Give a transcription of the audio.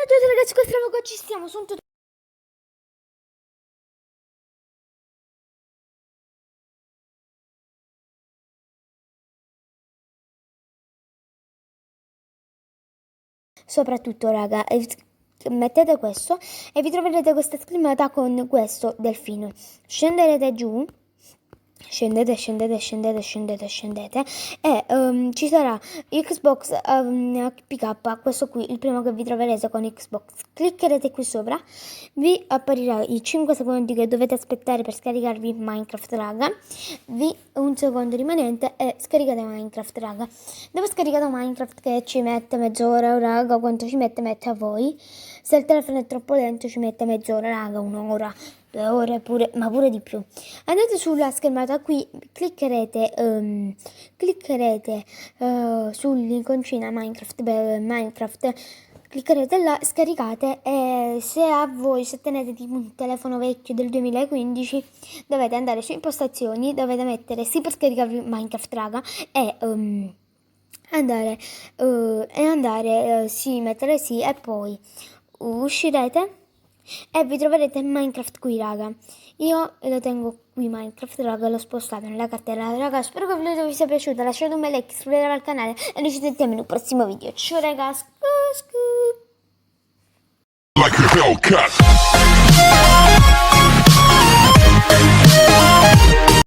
a tutti ragazzi, questo è qua ci stiamo, sono tutti. Soprattutto raga, mettete questo e vi troverete questa schermata con questo delfino. Scenderete giù. Scendete e ci sarà Xbox PK, questo qui, il primo che vi troverete con Xbox. Cliccherete qui sopra, vi apparirà i 5 secondi che dovete aspettare per scaricarvi Minecraft raga, un secondo rimanente e scaricate Minecraft raga. Dopo scaricato Minecraft, che ci mette mezz'ora raga, quanto ci mette a voi. Se il telefono è troppo lento ci mette mezz'ora raga, un'ora, 2 ore pure, ma pure di più. Andate sulla schermata qui, cliccherete sull'iconcina Minecraft, cliccherete là, scaricate e se tenete tipo un telefono vecchio del 2015 dovete andare su impostazioni, dovete mettere sì per scaricarvi Minecraft raga e mettere sì e poi uscirete e vi troverete Minecraft qui raga. Io lo tengo qui Minecraft raga, l'ho spostato nella cartella raga. Spero che il video vi sia piaciuto, lasciate un bel like, iscrivetevi al canale e noi ci sentiamo in un prossimo video. Ciao raga, Like a Hellcat.